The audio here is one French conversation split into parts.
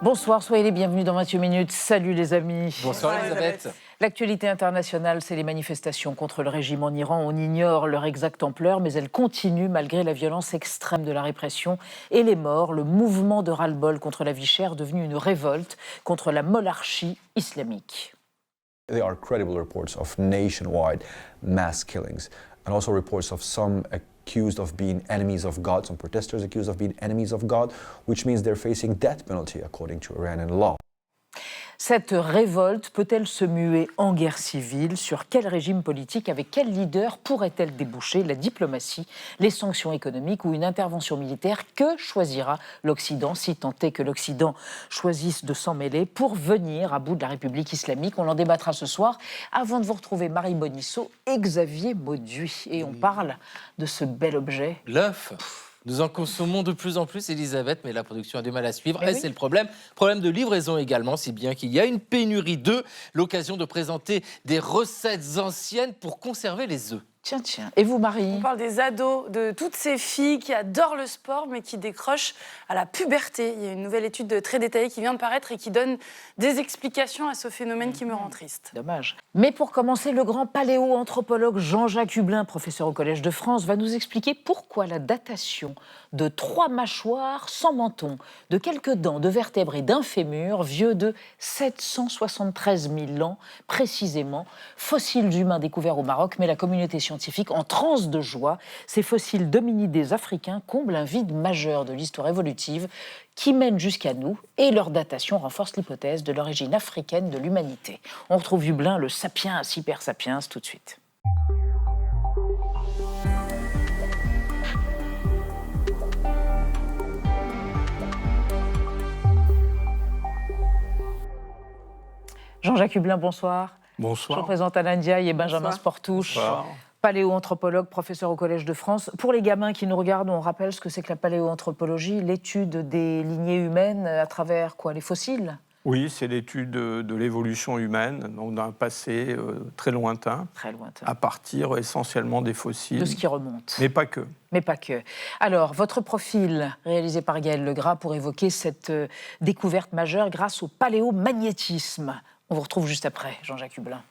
Bonsoir, soyez les bienvenus dans 28 minutes. Salut les amis. Bonsoir Elisabeth. L'actualité internationale, c'est les manifestations contre le régime en Iran. On ignore leur exacte ampleur, mais elles continuent malgré la violence extrême de la répression et les morts. Le mouvement de ras-le-bol contre la vie chère devenu une révolte contre la monarchie islamique. There are credible reports of nationwide mass killings and also reports of some accused of being enemies of God, some protesters accused of being enemies of God, which means they're facing death penalty according to Iranian law. Cette révolte peut-elle se muer en guerre civile? Sur quel régime politique, avec quel leader pourrait-elle déboucher? La diplomatie, les sanctions économiques ou une intervention militaire? Que choisira l'Occident, si tant est que l'Occident choisisse de s'en mêler pour venir à bout de la République islamique? On en débattra ce soir avant de vous retrouver Marie Bonisseau et Xavier Mauduit. Et on parle de ce bel objet. L'œuf. Nous en consommons de plus en plus, Elisabeth, mais la production a du mal à suivre. Mais et oui. c'est le problème. Problème de livraison également, si bien qu'il y a une pénurie d'œufs. L'occasion de présenter des recettes anciennes pour conserver les œufs. Tiens. Et vous, Marie? On parle des ados, de toutes ces filles qui adorent le sport, mais qui décrochent à la puberté. Il y a une nouvelle étude très détaillée qui vient de paraître et qui donne des explications à ce phénomène qui me rend triste. Dommage. Mais pour commencer, le grand paléoanthropologue Jean-Jacques Hublin, professeur au Collège de France, va nous expliquer pourquoi la datation de 3 mâchoires sans menton, de quelques dents, de vertèbres et d'un fémur, vieux de 773 000 ans précisément, fossiles humains découverts au Maroc, mais la communauté scientifique en transe de joie. Ces fossiles d'hominidés africains comblent un vide majeur de l'histoire évolutive qui mène jusqu'à nous, et leur datation renforce l'hypothèse de l'origine africaine de l'humanité. On retrouve Hublin, le sapiens hyper sapiens, tout de suite. Jean-Jacques Hublin, bonsoir. Bonsoir. Je représente Alain Diaye et Benjamin Bonsoir. Sportouche. Bonsoir. Paléoanthropologue, professeur au Collège de France. Pour les gamins qui nous regardent, on rappelle ce que c'est que la paléoanthropologie, l'étude des lignées humaines à travers quoi? Les fossiles? Oui, c'est l'étude de l'évolution humaine, donc d'un passé très lointain, Très lointain. à partir essentiellement des fossiles. De ce qui remonte. Mais pas que. Mais pas que. Alors, votre profil, réalisé par Gaël Legras, pour évoquer cette découverte majeure grâce au paléomagnétisme. On vous retrouve juste après, Jean-Jacques Hublin.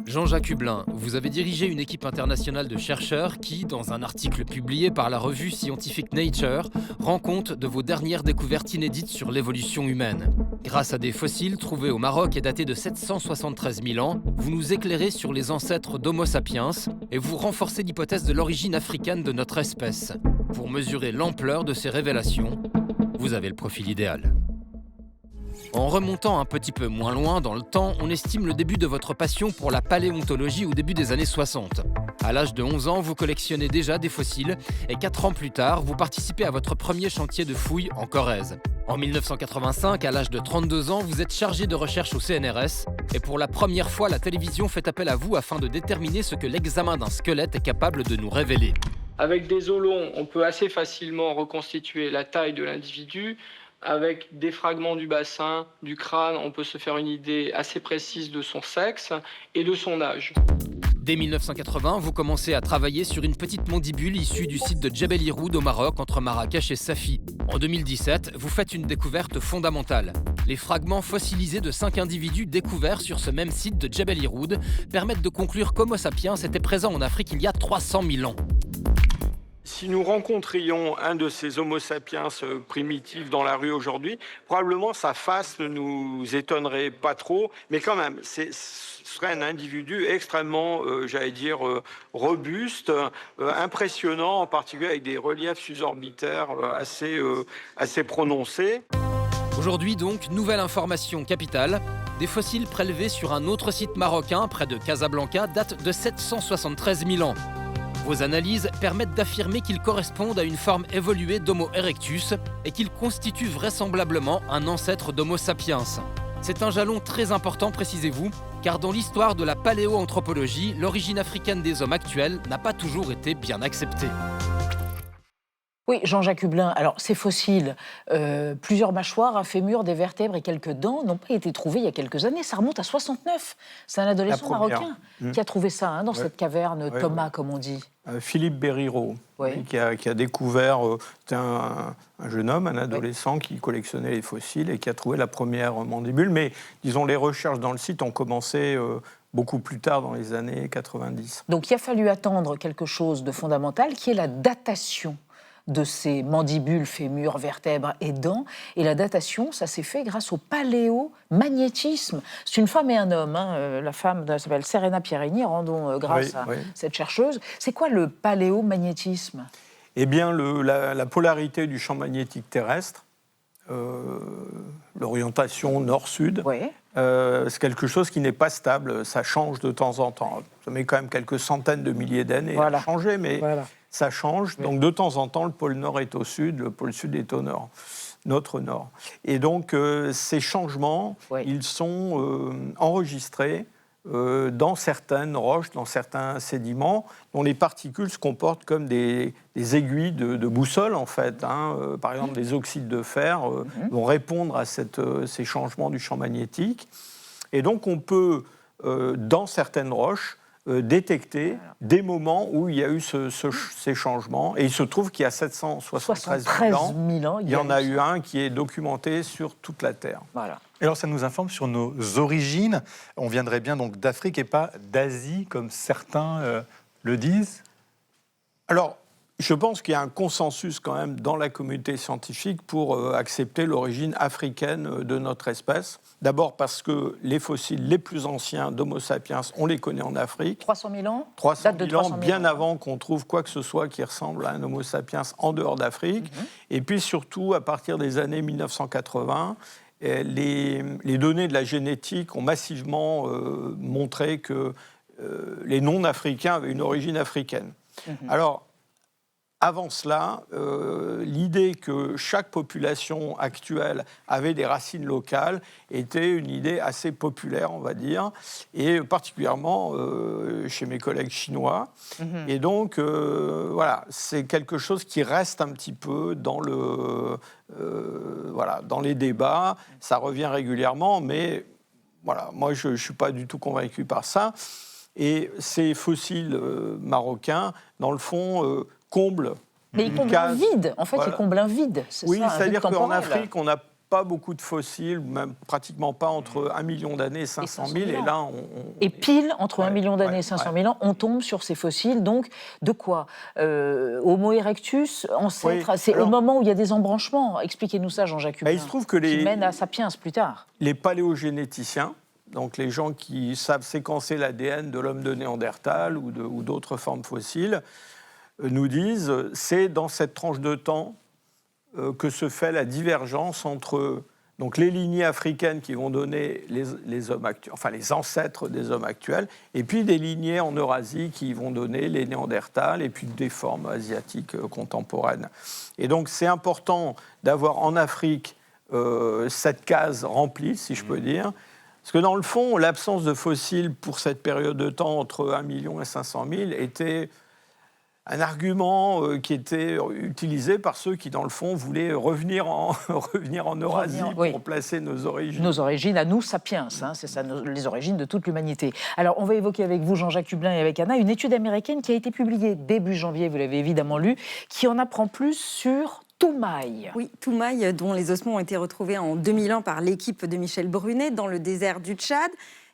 Jean-Jacques Hublin, vous avez dirigé une équipe internationale de chercheurs qui, dans un article publié par la revue scientifique Nature, rend compte de vos dernières découvertes inédites sur l'évolution humaine. Grâce à des fossiles trouvés au Maroc et datés de 773 000 ans, vous nous éclairez sur les ancêtres d'Homo sapiens et vous renforcez l'hypothèse de l'origine africaine de notre espèce. Pour mesurer l'ampleur de ces révélations, vous avez le profil idéal. En remontant un petit peu moins loin dans le temps, on estime le début de votre passion pour la paléontologie au début des années 60. À l'âge de 11 ans, vous collectionnez déjà des fossiles et 4 ans plus tard, vous participez à votre premier chantier de fouilles en Corrèze. En 1985, à l'âge de 32 ans, vous êtes chargé de recherche au CNRS et pour la première fois, la télévision fait appel à vous afin de déterminer ce que l'examen d'un squelette est capable de nous révéler. Avec des os longs, on peut assez facilement reconstituer la taille de l'individu. Avec des fragments du bassin, du crâne, on peut se faire une idée assez précise de son sexe et de son âge. Dès 1980, vous commencez à travailler sur une petite mandibule issue du site de Djebel Irhoud au Maroc, entre Marrakech et Safi. En 2017, vous faites une découverte fondamentale. Les fragments fossilisés de 5 individus découverts sur ce même site de Djebel Irhoud permettent de conclure qu'Homo sapiens était présent en Afrique il y a 300 000 ans. Si nous rencontrions un de ces Homo sapiens primitifs dans la rue aujourd'hui, probablement sa face ne nous étonnerait pas trop, mais quand même, ce serait un individu extrêmement, robuste, impressionnant, en particulier avec des reliefs suborbitaires assez prononcés. Aujourd'hui donc, nouvelle information capitale. Des fossiles prélevés sur un autre site marocain près de Casablanca datent de 773 000 ans. Vos analyses permettent d'affirmer qu'ils correspondent à une forme évoluée d'Homo erectus et qu'ils constituent vraisemblablement un ancêtre d'Homo sapiens. C'est un jalon très important, précisez-vous, car dans l'histoire de la paléoanthropologie, l'origine africaine des hommes actuels n'a pas toujours été bien acceptée. Oui, Jean-Jacques Hublin, alors ces fossiles, plusieurs mâchoires, un fémur, des vertèbres et quelques dents n'ont pas été trouvés il y a quelques années. Ça remonte à 69. C'est un adolescent marocain qui a trouvé ça dans cette caverne, Thomas, comme on dit. Philippe Berriro, qui a découvert, c'était un jeune homme, un adolescent qui collectionnait les fossiles et qui a trouvé la première mandibule. Mais disons, les recherches dans le site ont commencé beaucoup plus tard, dans les années 90. Donc il a fallu attendre quelque chose de fondamental, qui est la datation de ces mandibules, fémurs, vertèbres et dents. Et la datation, ça s'est fait grâce au paléomagnétisme. C'est une femme et un homme. La femme s'appelle Serena Pierini, rendons grâce à cette chercheuse. C'est quoi le paléomagnétisme ? Eh bien, la polarité du champ magnétique terrestre, l'orientation nord-sud, c'est quelque chose qui n'est pas stable. Ça change de temps en temps. Ça met quand même quelques centaines de milliers d'années à changer, mais... Ça change, donc de temps en temps, le pôle Nord est au sud, le pôle Sud est au nord, notre nord. Et donc, ces changements, ils sont enregistrés dans certaines roches, dans certains sédiments, dont les particules se comportent comme des aiguilles de boussole, en fait. Par exemple, les oxydes de fer vont répondre à ces changements du champ magnétique. Et donc, on peut, dans certaines roches, détecter des moments où il y a eu ces changements. Et il se trouve qu'il y a 773 000 ans, il y en a eu un qui est documenté sur toute la Terre. Voilà. Et alors ça nous informe sur nos origines. On viendrait bien donc d'Afrique et pas d'Asie, comme certains le disent. Alors, je pense qu'il y a un consensus quand même dans la communauté scientifique pour accepter l'origine africaine de notre espèce. D'abord parce que les fossiles les plus anciens d'Homo sapiens, on les connaît en Afrique. 300 000 ans 300 000 ans, bien avant qu'on trouve quoi que ce soit qui ressemble à un Homo sapiens en dehors d'Afrique. Et puis surtout, à partir des années 1980, les données de la génétique ont massivement montré que les non-africains avaient une origine africaine. Alors, avant cela, l'idée que chaque population actuelle avait des racines locales était une idée assez populaire, on va dire, et particulièrement chez mes collègues chinois. Et donc, voilà, c'est quelque chose qui reste un petit peu dans dans les débats. Ça revient régulièrement, mais voilà, moi, je ne suis pas du tout convaincu par ça. Et ces fossiles marocains, dans le fond, comblent. Mais ils comblent un vide. En fait, ils comblent un vide. C'est-à-dire qu'en Afrique, on n'a pas beaucoup de fossiles, même pratiquement pas entre 1 million d'années et 500 000. Et là, et pile, entre 1 million d'années et 500 000 ans, on tombe sur ces fossiles. Donc, de quoi Homo erectus, ancêtre, c'est au moment où il y a des embranchements. Expliquez-nous ça, Jean-Jacques Hublin. Il se trouve que qui mène à Sapiens plus tard. Les paléogénéticiens, donc les gens qui savent séquencer l'ADN de l'homme de Néandertal ou d'autres formes fossiles, nous disent c'est dans cette tranche de temps que se fait la divergence entre donc, les lignées africaines qui vont donner les hommes actuels, enfin les ancêtres des hommes actuels, et puis des lignées en Eurasie qui vont donner les Néandertals et puis des formes asiatiques contemporaines. Et donc c'est important d'avoir en Afrique cette case remplie, si je peux dire. Parce que dans le fond, l'absence de fossiles pour cette période de temps entre 1 million et 500 000 était un argument qui était utilisé par ceux qui, dans le fond, voulaient revenir en Eurasie pour placer nos origines. Nos origines à nous, sapiens, c'est ça, les origines de toute l'humanité. Alors, on va évoquer avec vous, Jean-Jacques Hublin et avec Anna, une étude américaine qui a été publiée début janvier, vous l'avez évidemment lu, qui en apprend plus sur Toumaï. Oui, Toumaï, dont les ossements ont été retrouvés en 2001 par l'équipe de Michel Brunet dans le désert du Tchad.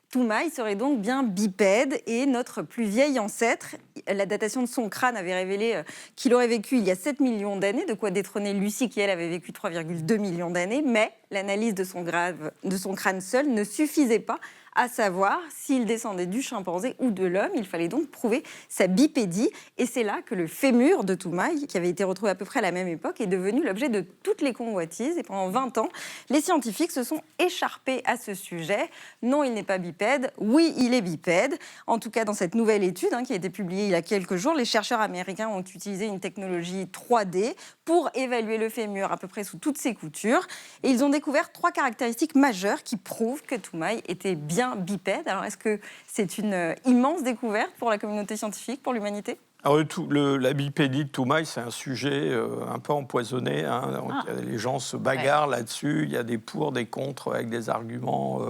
Toumaï serait donc bien bipède et notre plus vieil ancêtre. La datation de son crâne avait révélé qu'il aurait vécu il y a 7 millions d'années, de quoi détrôner Lucie qui, elle, avait vécu 3,2 millions d'années. Mais l'analyse de son crâne seul ne suffisait pas à savoir s'il descendait du chimpanzé ou de l'homme. Il fallait donc prouver sa bipédie. Et c'est là que le fémur de Toumaï, qui avait été retrouvé à peu près à la même époque, est devenu l'objet de toutes les convoitises. Et pendant 20 ans, les scientifiques se sont écharpés à ce sujet. Non, il n'est pas bipède. Oui, il est bipède. En tout cas, dans cette nouvelle étude qui a été publiée il y a quelques jours, les chercheurs américains ont utilisé une technologie 3D pour évaluer le fémur à peu près sous toutes ses coutures. Et ils ont découvert 3 caractéristiques majeures qui prouvent que Toumaï était bien bien bipède. Alors, est-ce que c'est une immense découverte pour la communauté scientifique, pour l'humanité ? Alors, la bipédie de Toumaï, c'est un sujet un peu empoisonné. Donc, les gens se bagarrent là-dessus. Il y a des pour, des contre, avec des arguments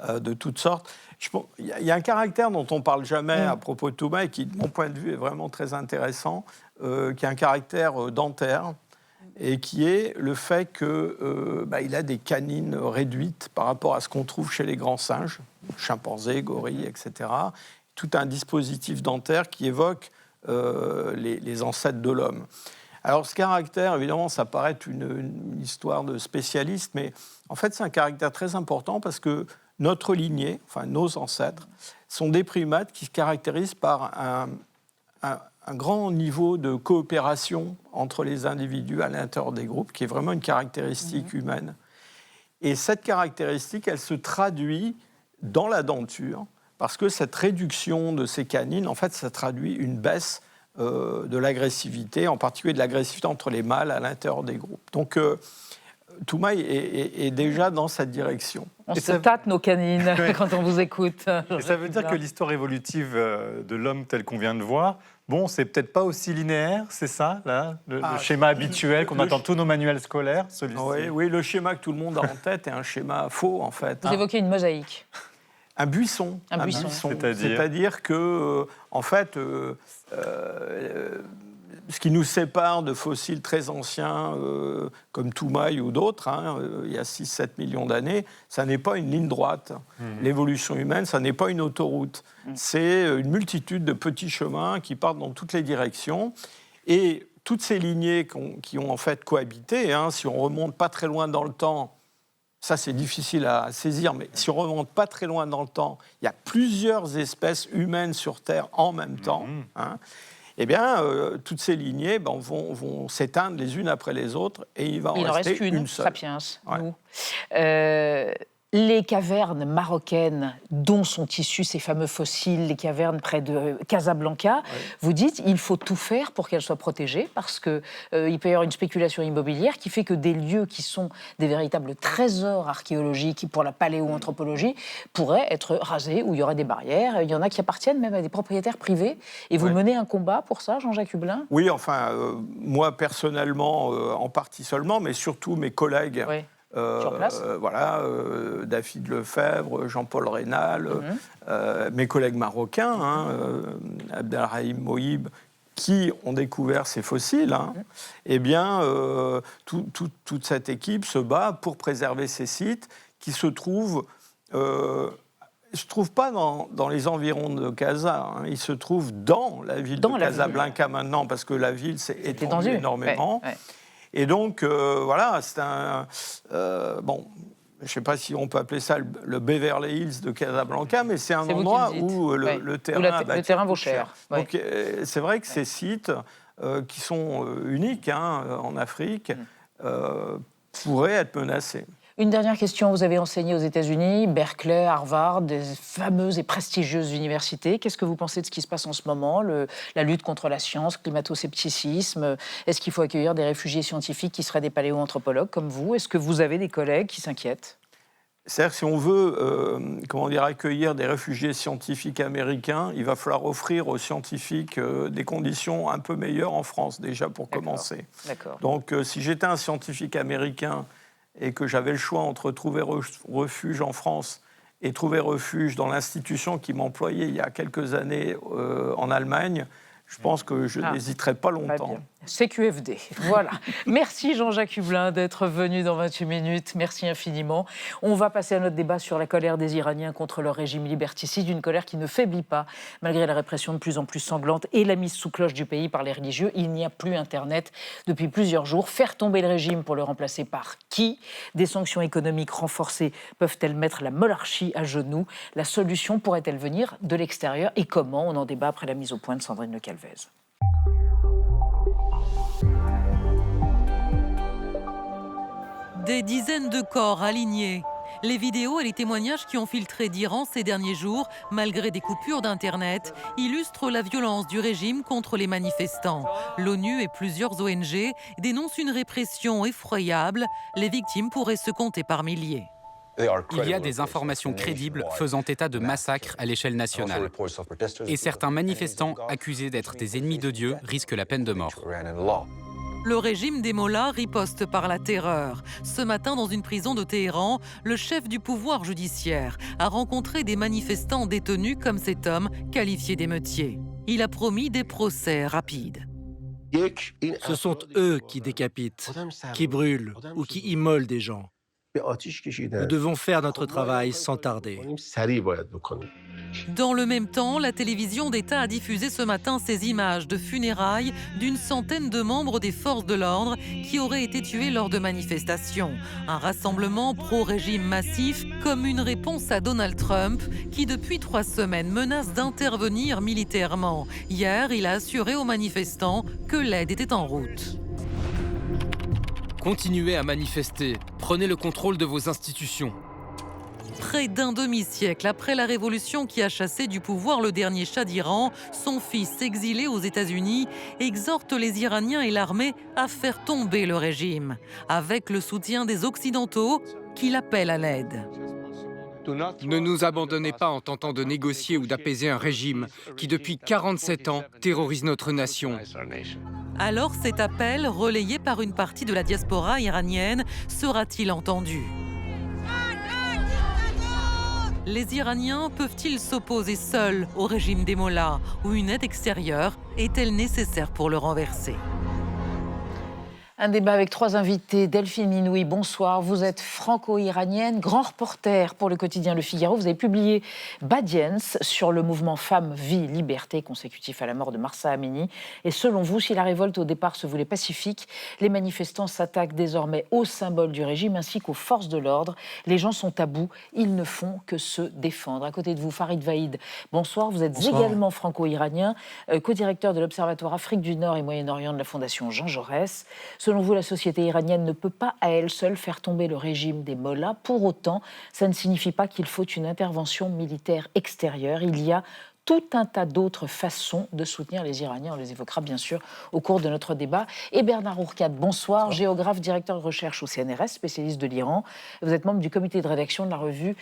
de toutes sortes. Il y a un caractère dont on ne parle jamais à propos de Toumaï, qui, de mon point de vue, est vraiment très intéressant, qui a un caractère dentaire, et qui est le fait qu'il a des canines réduites par rapport à ce qu'on trouve chez les grands singes, chimpanzés, gorilles, etc. Tout un dispositif dentaire qui évoque les ancêtres de l'homme. Alors ce caractère, évidemment, ça paraît une histoire de spécialiste, mais en fait c'est un caractère très important parce que notre lignée, enfin nos ancêtres, sont des primates qui se caractérisent par un grand niveau de coopération entre les individus à l'intérieur des groupes, qui est vraiment une caractéristique humaine. Et cette caractéristique, elle se traduit dans la denture, parce que cette réduction de ces canines, en fait, ça traduit une baisse de l'agressivité, en particulier de l'agressivité entre les mâles à l'intérieur des groupes. Donc, Toumaï est déjà dans cette direction. On se tâte nos canines quand on vous écoute. Et ça veut dire que l'histoire évolutive de l'homme tel qu'on vient de voir, bon, c'est peut-être pas aussi linéaire, c'est ça, là, le schéma habituel qu'on attend tous nos manuels scolaires, celui-ci. Oui, le schéma que tout le monde a en tête est un schéma faux, en fait. Vous évoquez une mosaïque. Un buisson. Un buisson. C'est-à-dire que, en fait, ce qui nous sépare de fossiles très anciens, comme Toumaï ou d'autres, il y a 6-7 millions d'années, ça n'est pas une ligne droite. L'évolution humaine, ça n'est pas une autoroute. C'est une multitude de petits chemins qui partent dans toutes les directions. Et toutes ces lignées qui ont en fait cohabité, si on remonte pas très loin dans le temps, ça, c'est difficile à saisir, mais si on ne remonte pas très loin dans le temps, il y a plusieurs espèces humaines sur Terre en même temps. Eh bien, toutes ces lignées vont s'éteindre les unes après les autres, et il va en rester une seule. Sapiens, nous. Les cavernes marocaines dont sont issus ces fameux fossiles, les cavernes près de Casablanca, vous dites il faut tout faire pour qu'elles soient protégées parce qu'il peut y avoir une spéculation immobilière qui fait que des lieux qui sont des véritables trésors archéologiques pour la paléoanthropologie pourraient être rasés, où il y aurait des barrières. Il y en a qui appartiennent même à des propriétaires privés. Et vous menez un combat pour ça, Jean-Jacques Hublin ? Oui, enfin, moi personnellement, en partie seulement, mais surtout mes collègues. Sur place. David Lefebvre, Jean-Paul Rénal, mes collègues marocains, Abdelrahim Mohib, qui ont découvert ces fossiles, eh bien, toute cette équipe se bat pour préserver ces sites qui se trouvent... Ils ne se trouvent pas dans les environs de Casa, ils se trouvent dans la ville de Casablanca maintenant, parce que la ville s'est étendue énormément. Et donc, c'est un... je ne sais pas si on peut appeler ça le Beverly Hills de Casablanca, mais c'est un endroit où le terrain vaut cher. Donc, c'est vrai que ces sites, qui sont uniques en Afrique, pourraient être menacés. Une dernière question, vous avez enseigné aux États-Unis, Berkeley, Harvard, des fameuses et prestigieuses universités. Qu'est-ce que vous pensez de ce qui se passe en ce moment, la lutte contre la science, le climato-scepticisme? Est-ce qu'il faut accueillir des réfugiés scientifiques qui seraient des paléoanthropologues comme vous? Est-ce que vous avez des collègues qui s'inquiètent? C'est-à-dire que si on veut accueillir des réfugiés scientifiques américains, il va falloir offrir aux scientifiques des conditions un peu meilleures en France, déjà, pour commencer. Donc, si j'étais un scientifique américain et que j'avais le choix entre trouver refuge en France et trouver refuge dans l'institution qui m'employait il y a quelques années en Allemagne, je pense que je n'hésiterai pas longtemps. CQFD, voilà. Merci Jean-Jacques Hublin d'être venu dans 28 minutes. Merci infiniment. On va passer à notre débat sur la colère des Iraniens contre leur régime liberticide, une colère qui ne faiblit pas malgré la répression de plus en plus sanglante et la mise sous cloche du pays par les religieux. Il n'y a plus Internet depuis plusieurs jours. Faire tomber le régime pour le remplacer par qui? Des sanctions économiques renforcées peuvent-elles mettre la monarchie à genoux? La solution pourrait-elle venir de l'extérieur? Et comment? On en débat après la mise au point de Sandrine Le Calvez. Des dizaines de corps alignés. Les vidéos et les témoignages qui ont filtré d'Iran ces derniers jours, malgré des coupures d'Internet, illustrent la violence du régime contre les manifestants. L'ONU et plusieurs ONG dénoncent une répression effroyable. Les victimes pourraient se compter par milliers. Il y a des informations crédibles faisant état de massacres à l'échelle nationale. Et certains manifestants accusés d'être des ennemis de Dieu risquent la peine de mort. Le régime des mollahs riposte par la terreur. Ce matin, dans une prison de Téhéran, le chef du pouvoir judiciaire a rencontré des manifestants détenus comme cet homme qualifié d'émeutier. Il a promis des procès rapides. Ce sont eux qui décapitent, qui brûlent ou qui immolent des gens. Nous devons faire notre travail sans tarder. Dans le même temps, la télévision d'État a diffusé ce matin ces images de funérailles d'une centaine de membres des forces de l'ordre qui auraient été tués lors de manifestations. Un rassemblement pro-régime massif comme une réponse à Donald Trump qui, depuis 3 semaines, menace d'intervenir militairement. Hier, il a assuré aux manifestants que l'aide était en route. Continuez à manifester. Prenez le contrôle de vos institutions. Près d'un demi-siècle après la révolution qui a chassé du pouvoir le dernier Shah d'Iran, son fils exilé aux États-Unis exhorte les Iraniens et l'armée à faire tomber le régime, avec le soutien des Occidentaux qui l'appellent à l'aide. Ne nous abandonnez pas en tentant de négocier ou d'apaiser un régime qui, depuis 47 ans, terrorise notre nation. Alors cet appel, relayé par une partie de la diaspora iranienne, sera-t-il entendu ? Les Iraniens peuvent-ils s'opposer seuls au régime des mollahs ou une aide extérieure est-elle nécessaire pour le renverser ? Un débat avec 3 invités. Delphine Minoui, bonsoir. Vous êtes franco-iranienne, grand reporter pour le quotidien Le Figaro. Vous avez publié Badiens sur le mouvement Femmes, Vie, Liberté consécutif à la mort de Mahsa Amini. Et selon vous, si la révolte au départ se voulait pacifique, les manifestants s'attaquent désormais aux symboles du régime ainsi qu'aux forces de l'ordre. Les gens sont à bout, ils ne font que se défendre. À côté de vous, Farid Vaïd, bonsoir. Vous êtes également franco-iranien, co-directeur de l'Observatoire Afrique du Nord et Moyen-Orient de la Fondation Jean Jaurès. Selon vous, la société iranienne ne peut pas à elle seule faire tomber le régime des mollahs. Pour autant, ça ne signifie pas qu'il faut une intervention militaire extérieure. Il y a tout un tas d'autres façons de soutenir les Iraniens. On les évoquera bien sûr au cours de notre débat. Et Bernard Ourcade, bonsoir, géographe, directeur de recherche au CNRS, spécialiste de l'Iran. Vous êtes membre du comité de rédaction de la revue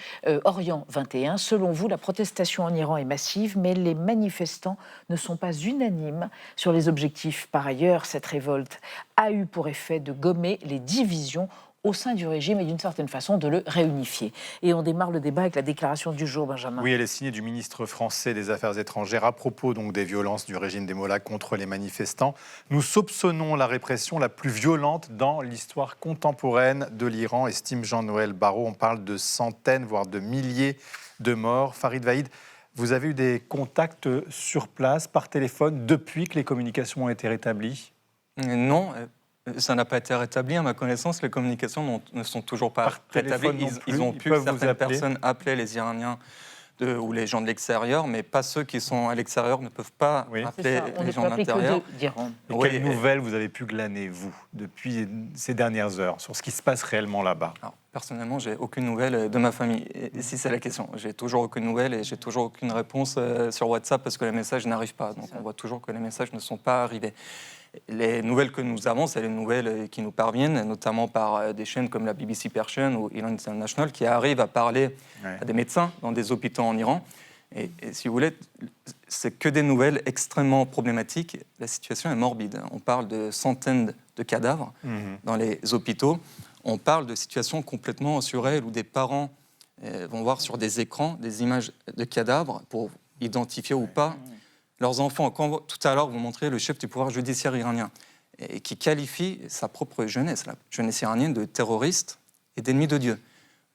Orient 21. Selon vous, la protestation en Iran est massive, mais les manifestants ne sont pas unanimes sur les objectifs. Par ailleurs, cette révolte a eu pour effet de gommer les divisions au sein du régime et d'une certaine façon de le réunifier. Et on démarre le débat avec la déclaration du jour, Benjamin. Oui, elle est signée du ministre français des Affaires étrangères à propos donc des violences du régime des mollahs contre les manifestants. Nous soupçonnons la répression la plus violente dans l'histoire contemporaine de l'Iran, estime Jean-Noël Barrot. On parle de centaines, voire de milliers de morts. Farid Vaïd, vous avez eu des contacts sur place, par téléphone, depuis que les communications ont été rétablies ? Non. Ça n'a pas été rétabli. À ma connaissance, les communications ne sont toujours pas rétablies. Ils ont pu, certaines personnes, appeler les Iraniens ou les gens de l'extérieur, mais pas ceux qui sont à l'extérieur ne peuvent pas appeler les gens de l'intérieur. Et quelles nouvelles vous avez pu glaner, vous, depuis ces dernières heures, sur ce qui se passe réellement là-bas ? Alors, personnellement, j'ai aucune nouvelle de ma famille. Et si c'est la question, j'ai toujours aucune nouvelle et j'ai toujours aucune réponse sur WhatsApp parce que les messages n'arrivent pas. Donc on voit toujours que les messages ne sont pas arrivés. Les nouvelles que nous avons, c'est les nouvelles qui nous parviennent, notamment par des chaînes comme la BBC Persian ou Iran International, qui arrivent à parler à des médecins dans des hôpitaux en Iran. Et si vous voulez, c'est que des nouvelles extrêmement problématiques. La situation est morbide. On parle de centaines de cadavres dans les hôpitaux. On parle de situations complètement surréelles où des parents vont voir sur des écrans des images de cadavres pour identifier ou pas leurs enfants. Quand tout à l'heure, vous montrez le chef du pouvoir judiciaire iranien et qui qualifie sa propre jeunesse, la jeunesse iranienne, de terroriste et d'ennemi de Dieu.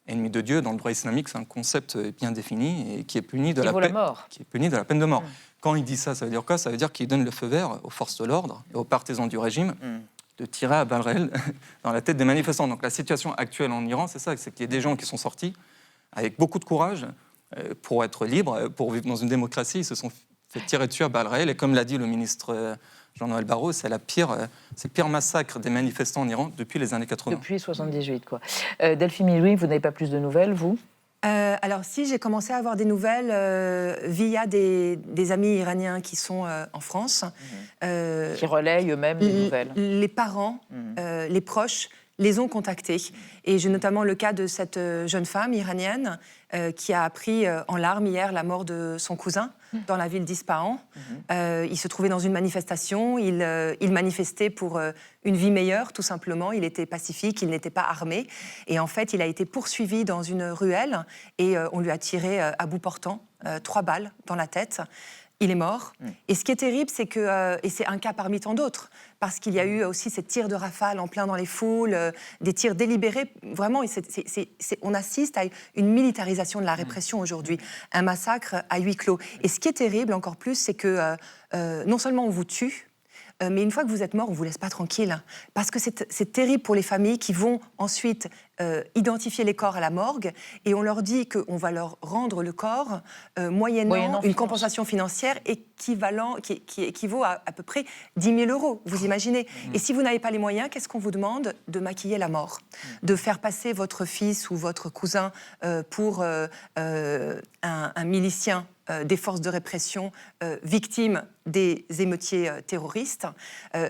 Ennemi de Dieu, dans le droit islamique, c'est un concept bien défini et qui est puni de la peine de mort. Quand il dit ça, ça veut dire quoi ? Ça veut dire qu'il donne le feu vert aux forces de l'ordre et aux partisans du régime de tirer à balles réelles dans la tête des manifestants. Donc la situation actuelle en Iran, c'est ça, c'est qu'il y a des gens qui sont sortis avec beaucoup de courage pour être libres, pour vivre dans une démocratie. Ils se sont fait tirer dessus à balles réelles. Et comme l'a dit le ministre Jean-Noël Barrot, c'est le pire massacre des manifestants en Iran depuis les années 80. Depuis 78, quoi. Delphine Minoui, vous n'avez pas plus de nouvelles, vous ? Alors si, j'ai commencé à avoir des nouvelles via des amis iraniens qui sont en France. Qui relayent eux-mêmes les nouvelles. Les parents, les proches les ont contactés. Et j'ai notamment le cas de cette jeune femme iranienne qui a appris en larmes hier la mort de son cousin dans la ville d'Ispahan. Il se trouvait dans une manifestation, il manifestait pour une vie meilleure, tout simplement. Il était pacifique, il n'était pas armé. Et en fait, il a été poursuivi dans une ruelle et on lui a tiré à bout portant 3 balles dans la tête. Il est mort. Et ce qui est terrible, c'est que, et c'est un cas parmi tant d'autres, parce qu'il y a eu aussi ces tirs de rafale en plein dans les foules, des tirs délibérés. Vraiment, on assiste à une militarisation de la répression aujourd'hui, un massacre à huis clos. Et ce qui est terrible encore plus, c'est que non seulement on vous tue, mais une fois que vous êtes mort, on ne vous laisse pas tranquille. Parce que c'est terrible pour les familles qui vont ensuite identifier les corps à la morgue et on leur dit qu'on va leur rendre le corps moyennant une compensation financière qui équivaut à peu près 10 000 €. Vous imaginez ? Et si vous n'avez pas les moyens, qu'est-ce qu'on vous demande ? De maquiller la mort, de faire passer votre fils ou votre cousin pour un milicien des forces de répression victimes des émeutiers terroristes.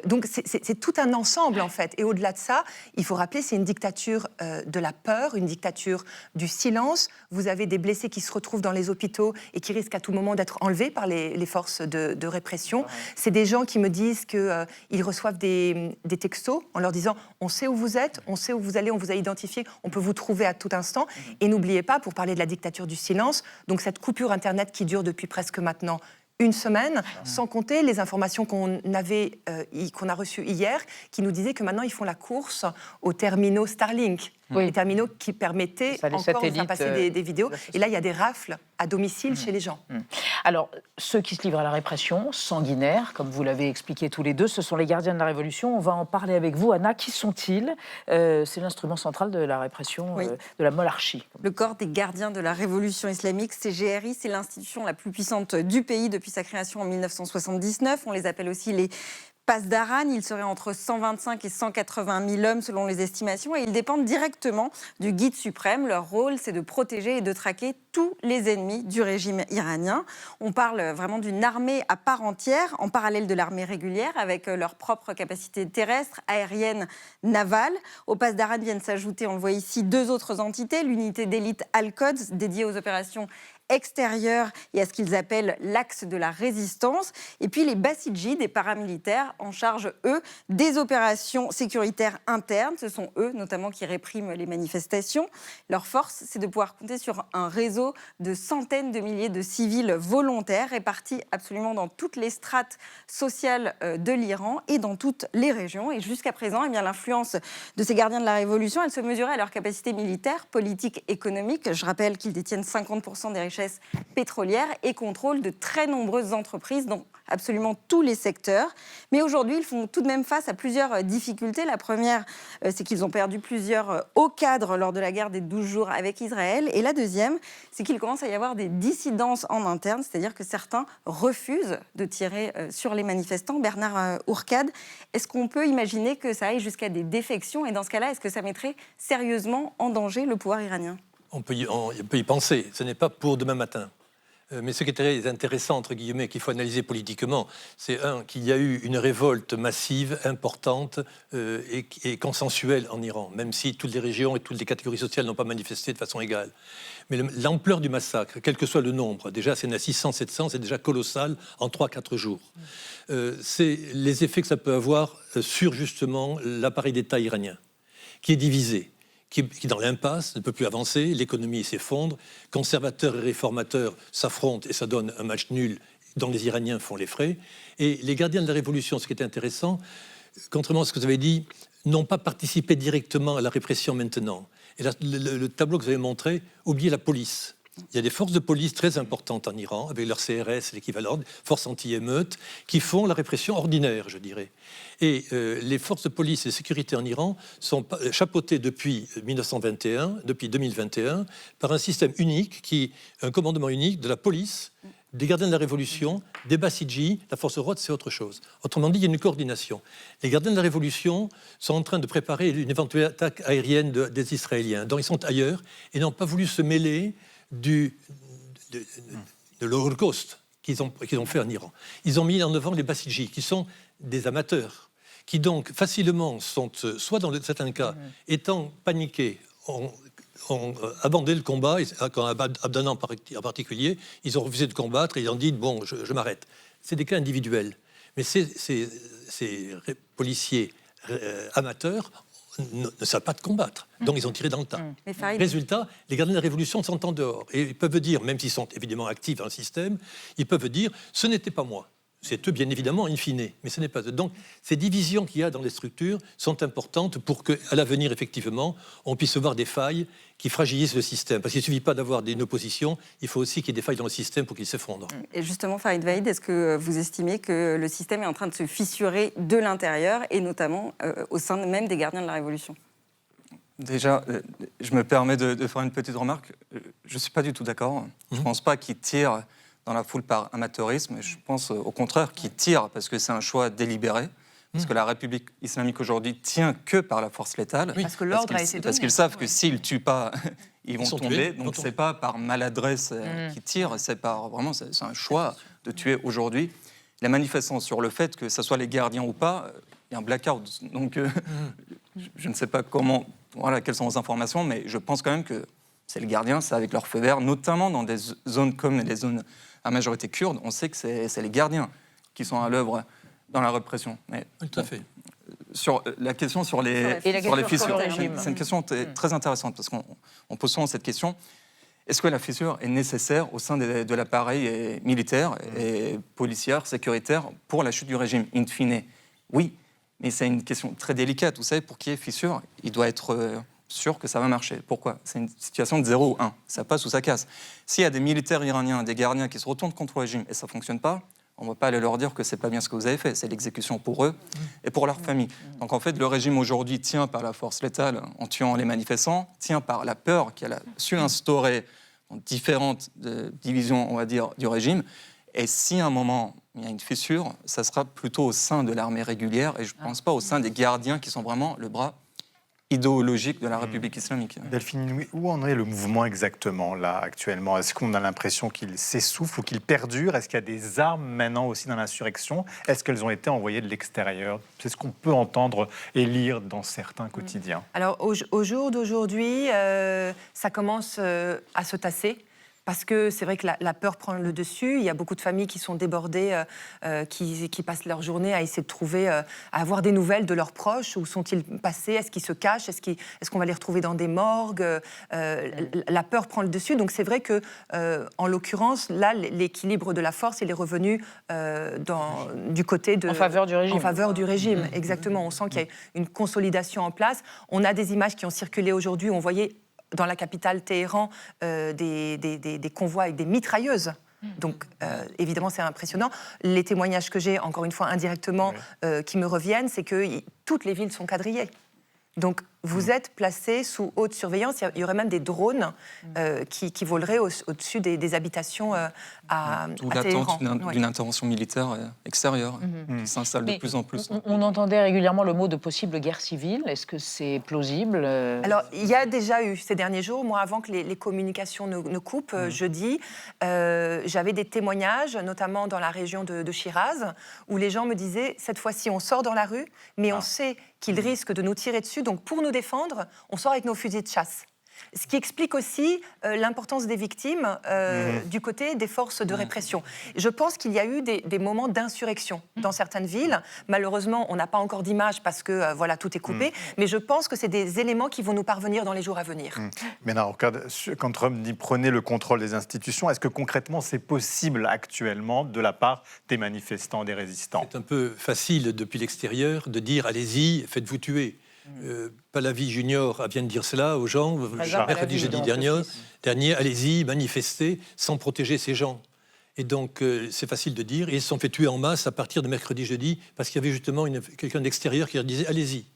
Donc c'est tout un ensemble en fait. Et au-delà de ça, il faut rappeler, c'est une dictature de la peur, une dictature du silence. Vous avez des blessés qui se retrouvent dans les hôpitaux et qui risquent à tout moment d'être enlevés par les forces de répression. C'est des gens qui me disent qu'ils reçoivent des textos en leur disant « on sait où vous êtes, on sait où vous allez, on vous a identifié, on peut vous trouver à tout instant ». Et n'oubliez pas, pour parler de la dictature du silence, donc cette coupure Internet qui dure depuis presque maintenant une semaine, sans compter les informations qu'on a reçues hier, qui nous disaient que maintenant ils font la course aux terminaux Starlink, les terminaux qui permettaient encore de faire passer des vidéos. Et là, il y a des rafles à domicile chez les gens. Alors, ceux qui se livrent à la répression, sanguinaires, comme vous l'avez expliqué tous les deux, ce sont les gardiens de la Révolution. On va en parler avec vous. Anna, qui sont-ils ? C'est l'instrument central de la répression de la monarchie. Le corps des gardiens de la Révolution islamique, CGRI, c'est l'institution la plus puissante du pays depuis sa création en 1979. On les appelle aussi les Pasdaran. Ils seraient entre 125 et 180 000 hommes selon les estimations et ils dépendent directement du guide suprême. Leur rôle, c'est de protéger et de traquer tous les ennemis du régime iranien. On parle vraiment d'une armée à part entière, en parallèle de l'armée régulière, avec leurs propres capacités terrestres, aériennes, navales. Aux Pasdaran viennent s'ajouter, on le voit ici, 2 autres entités, l'unité d'élite Al-Quds, dédiée aux opérations extérieures et à ce qu'ils appellent l'axe de la résistance. Et puis les Bassidji, des paramilitaires en charge, eux, des opérations sécuritaires internes. Ce sont eux, notamment, qui répriment les manifestations. Leur force, c'est de pouvoir compter sur un réseau de centaines de milliers de civils volontaires répartis absolument dans toutes les strates sociales de l'Iran et dans toutes les régions. Et jusqu'à présent, eh bien, l'influence de ces gardiens de la Révolution, elle se mesurait à leur capacité militaire, politique, économique. Je rappelle qu'ils détiennent 50% des richesses pétrolières et contrôlent de très nombreuses entreprises dans absolument tous les secteurs. Mais aujourd'hui, ils font tout de même face à plusieurs difficultés. La première, c'est qu'ils ont perdu plusieurs hauts cadres lors de la guerre des 12 jours avec Israël. Et la deuxième, c'est qu'il commence à y avoir des dissidences en interne, c'est-à-dire que certains refusent de tirer sur les manifestants. Bernard Ourcade, est-ce qu'on peut imaginer que ça aille jusqu'à des défections ? Et dans ce cas-là, est-ce que ça mettrait sérieusement en danger le pouvoir iranien ? On peut y penser, ce n'est pas pour demain matin. Mais ce qui est très intéressant, entre guillemets, qu'il faut analyser politiquement, c'est qu'il y a eu une révolte massive, importante et consensuelle en Iran, même si toutes les régions et toutes les catégories sociales n'ont pas manifesté de façon égale. Mais l'ampleur du massacre, quel que soit le nombre, déjà c'est 600, 700, c'est déjà colossal en 3-4 jours. C'est les effets que ça peut avoir sur justement l'appareil d'État iranien, qui est divisé, qui est dans l'impasse, ne peut plus avancer, l'économie s'effondre, conservateurs et réformateurs s'affrontent et ça donne un match nul dont les Iraniens font les frais. Et les gardiens de la Révolution, ce qui est intéressant, contrairement à ce que vous avez dit, n'ont pas participé directement à la répression maintenant. Et là, le tableau que vous avez montré, oubliez la police. Il y a des forces de police très importantes en Iran, avec leur CRS, l'équivalent, forces anti-émeutes, qui font la répression ordinaire, je dirais. Et les forces de police et de sécurité en Iran sont chapeautées depuis 2021, par un système unique, un commandement unique de la police, des gardiens de la Révolution, des Bassidji, la force Rhodes, c'est autre chose. Autrement dit, il y a une coordination. Les gardiens de la Révolution sont en train de préparer une éventuelle attaque aérienne des Israéliens, dont ils sont ailleurs, et n'ont pas voulu se mêler de l'Holocauste qu'ils ont fait en Iran. Ils ont mis en avant les Bassidji, qui sont des amateurs, qui donc facilement sont, soit dans certains cas, étant paniqués, ont abandonné le combat, quand Abdallah en particulier, ils ont refusé de combattre et ils ont dit « bon, je m'arrête ». C'est des cas individuels. Mais ces policiers amateurs ne savent pas de combattre. Donc ils ont tiré dans le tas. Résultat, les gardiens de la Révolution sont en dehors. Et ils peuvent dire, même s'ils sont évidemment actifs dans le système, ils peuvent dire « ce n'était pas moi ». C'est eux, bien évidemment, in fine, mais ce n'est pas eux. Donc, ces divisions qu'il y a dans les structures sont importantes pour qu'à l'avenir, effectivement, on puisse voir des failles qui fragilisent le système. Parce qu'il ne suffit pas d'avoir une opposition, il faut aussi qu'il y ait des failles dans le système pour qu'il s'effondre. Et justement, Farid Vahid, est-ce que vous estimez que le système est en train de se fissurer de l'intérieur, et notamment au sein même des gardiens de la Révolution ? Déjà, je me permets de faire une petite remarque. Je ne suis pas du tout d'accord. Je ne pense pas qu'ils tirent dans la foule par amateurisme. Je pense au contraire qu'ils tirent parce que c'est un choix délibéré. Parce que la République islamique aujourd'hui tient que par la force létale. Oui. Parce que l'ordre a été donné. Parce qu'ils savent que s'ils ne tuent pas, ils vont tomber. Donc c'est pas par maladresse qu'ils tirent, c'est un choix de tuer aujourd'hui. Les manifestants sur le fait que ce soit les gardiens ou pas, il y a un blackout. Donc je ne sais pas quelles sont les informations, mais je pense quand même que c'est les gardiens, c'est avec leur feu vert, notamment dans des zones comme les zones à majorité kurde, on sait que c'est les gardiens qui sont à l'œuvre dans la répression. Mais, tout à fait. Sur la question sur les fissures, c'est une question très intéressante parce qu'on pose souvent cette question. Est-ce que la fissure est nécessaire au sein de l'appareil militaire et policier, sécuritaire pour la chute du régime, in fine? Oui, mais c'est une question très délicate. Vous savez, pour qu'il y ait fissure, il doit être sûr que ça va marcher. Pourquoi? C'est une situation de 0 ou 1. Ça passe ou ça casse. S'il y a des militaires iraniens, des gardiens qui se retournent contre le régime et ça ne fonctionne pas, on ne va pas aller leur dire que ce n'est pas bien ce que vous avez fait. C'est l'exécution pour eux et pour leur famille. Donc en fait, le régime aujourd'hui tient par la force létale en tuant les manifestants, tient par la peur qu'elle a su instaurer dans différentes divisions, on va dire, du régime. Et si à un moment il y a une fissure, ça sera plutôt au sein de l'armée régulière et je ne pense pas au sein des gardiens qui sont vraiment le bras idéologique de la République islamique. Delphine, où en est le mouvement exactement, là, actuellement? Est-ce qu'on a l'impression qu'il s'essouffle ou qu'il perdure? Est-ce qu'il y a des armes maintenant aussi dans l'insurrection? Est-ce qu'elles ont été envoyées de l'extérieur? C'est ce qu'on peut entendre et lire dans certains quotidiens. Alors, au jour d'aujourd'hui, ça commence à se tasser. Parce que c'est vrai que la peur prend le dessus. Il y a beaucoup de familles qui sont débordées, qui passent leur journée à essayer de trouver, à avoir des nouvelles de leurs proches. Où sont-ils passés? Est-ce qu'ils se cachent? Est-ce qu'on va les retrouver dans des morgues? La peur prend le dessus. Donc c'est vrai que, en l'occurrence, là, l'équilibre de la force, il est revenu du côté de... En faveur du régime. En faveur du régime, exactement. On sent qu'il y a une consolidation en place. On a des images qui ont circulé aujourd'hui où on voyait dans la capitale Téhéran des convois avec des mitrailleuses. Donc, évidemment, c'est impressionnant. Les témoignages que j'ai, encore une fois, indirectement, qui me reviennent, c'est que toutes les villes sont quadrillées. Donc, vous êtes placés sous haute surveillance. Il y aurait même des drones qui voleraient au-dessus des habitations à Téhéran. L'attente d'une intervention militaire extérieure qui s'installe de plus en plus. On entendait régulièrement le mot de possible guerre civile. Est-ce que c'est plausible? Alors, il y a déjà eu ces derniers jours, moi, avant que les communications ne coupent, jeudi, j'avais des témoignages, notamment dans la région de Shiraz, où les gens me disaient, cette fois-ci, on sort dans la rue, mais on sait qu'ils risquent de nous tirer dessus, donc pour nous défendre, on sort avec nos fusils de chasse. Ce qui explique aussi l'importance des victimes du côté des forces de répression. Je pense qu'il y a eu des moments d'insurrection dans certaines villes. Malheureusement, on n'a pas encore d'image parce que voilà, tout est coupé. Mais je pense que c'est des éléments qui vont nous parvenir dans les jours à venir. Mais non, regarde, quand Trump dit prenez le contrôle des institutions, est-ce que concrètement c'est possible actuellement de la part des manifestants, des résistants? C'est un peu facile depuis l'extérieur de dire allez-y, faites-vous tuer. Pahlavi Junior vient de dire cela aux gens, mercredi, jeudi dernier, allez-y, manifestez sans protéger ces gens. Et donc, c'est facile de dire, et ils se sont fait tuer en masse à partir de mercredi, jeudi, parce qu'il y avait justement quelqu'un d'extérieur qui leur disait, allez-y.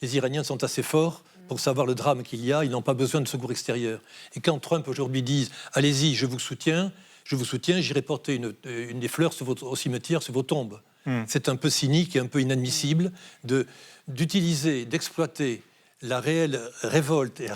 Les Iraniens sont assez forts pour savoir le drame qu'il y a, ils n'ont pas besoin de secours extérieur. Et quand Trump aujourd'hui dit, allez-y, je vous soutiens, j'irai porter des fleurs au cimetière, sur vos tombes. C'est un peu cynique et un peu inadmissible d'utiliser, d'exploiter la réelle révolte et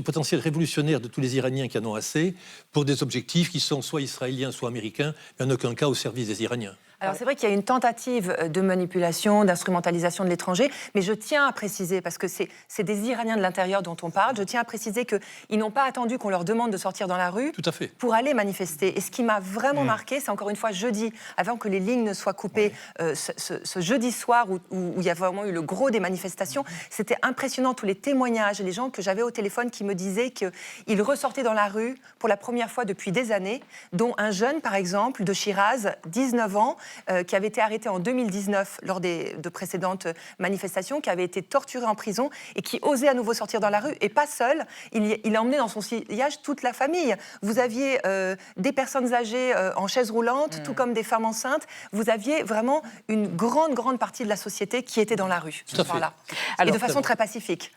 potentiel révolutionnaire de tous les Iraniens qui en ont assez pour des objectifs qui sont soit israéliens, soit américains, mais en aucun cas au service des Iraniens. Alors c'est vrai qu'il y a une tentative de manipulation, d'instrumentalisation de l'étranger, mais je tiens à préciser, parce que c'est des Iraniens de l'intérieur dont on parle, je tiens à préciser qu'ils n'ont pas attendu qu'on leur demande de sortir dans la rue pour aller manifester. Et ce qui m'a vraiment marqué, c'est encore une fois jeudi, avant que les lignes ne soient coupées, ce jeudi soir où il y a vraiment eu le gros des manifestations, c'était impressionnant, tous les témoignages, les gens que j'avais au téléphone qui me disaient qu'ils ressortaient dans la rue pour la première fois depuis des années, dont un jeune par exemple de Shiraz, 19 ans, qui avait été arrêté en 2019 lors de précédentes manifestations, qui avait été torturé en prison et qui osait à nouveau sortir dans la rue, et pas seul, il a emmené dans son sillage toute la famille. Vous aviez des personnes âgées en chaise roulante, tout comme des femmes enceintes. Vous aviez vraiment une grande partie de la société qui était dans la rue ce soir-là, et de façon très pacifique.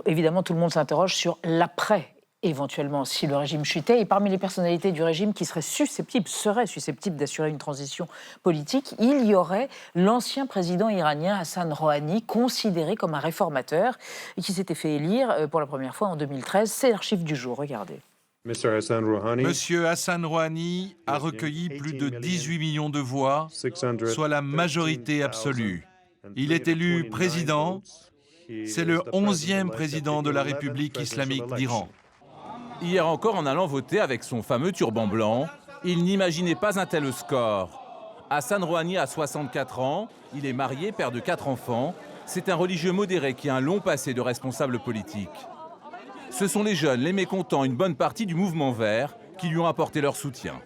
Évidemment, tout le monde s'interroge sur l'après, éventuellement, si le régime chutait. Et parmi les personnalités du régime qui seraient susceptibles d'assurer une transition politique, il y aurait l'ancien président iranien Hassan Rouhani, considéré comme un réformateur, et qui s'était fait élire pour la première fois en 2013. C'est l'archive du jour, regardez. Monsieur Hassan Rouhani a recueilli plus de 18 millions de voix, soit la majorité absolue. Il est élu président. C'est le 11e président de la République islamique d'Iran. Hier encore, en allant voter avec son fameux turban blanc, il n'imaginait pas un tel score. Hassan Rouhani a 64 ans, il est marié, père de 4 enfants. C'est un religieux modéré qui a un long passé de responsable politique. Ce sont les jeunes, les mécontents, une bonne partie du mouvement vert qui lui ont apporté leur soutien.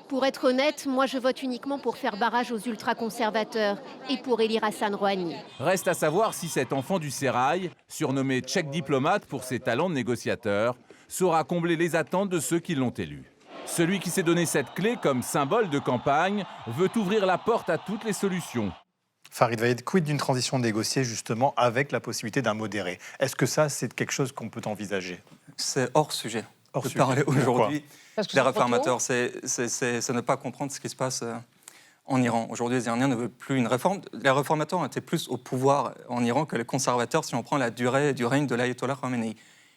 Pour être honnête, moi je vote uniquement pour faire barrage aux ultra-conservateurs et pour élire Hassan Rouhani. Reste à savoir si cet enfant du sérail, surnommé tchèque diplomate pour ses talents de négociateur, saura combler les attentes de ceux qui l'ont élu. Celui qui s'est donné cette clé comme symbole de campagne veut ouvrir la porte à toutes les solutions. Farid Vaïd, quid d'une transition négociée justement avec la possibilité d'un modéré? Est-ce que ça, c'est quelque chose qu'on peut envisager? C'est hors sujet. On peut parler aujourd'hui des réformateurs. C'est ne pas comprendre ce qui se passe en Iran. Aujourd'hui, les Iraniens ne veulent plus une réforme. Les réformateurs étaient plus au pouvoir en Iran que les conservateurs, si on prend la durée du règne de l'ayatollah Khamenei.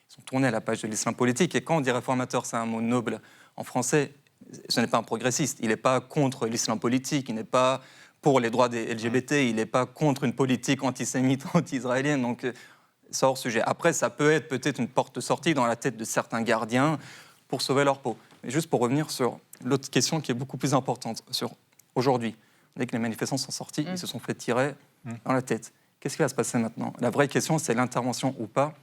Ils ont tourné à la page de l'islam politique. Et quand on dit réformateur, c'est un mot noble en français, ce n'est pas un progressiste. Il n'est pas contre l'islam politique, il n'est pas pour les droits des LGBT, il n'est pas contre une politique antisémite, anti-israélienne. Donc, c'est hors sujet. Après, ça peut être peut-être une porte de sortie dans la tête de certains gardiens pour sauver leur peau. Mais juste pour revenir sur l'autre question qui est beaucoup plus importante, sur aujourd'hui. Dès que les manifestants sont sortis, ils se sont fait tirer dans la tête. Qu'est-ce qui va se passer maintenant? La vraie question, c'est l'intervention ou pas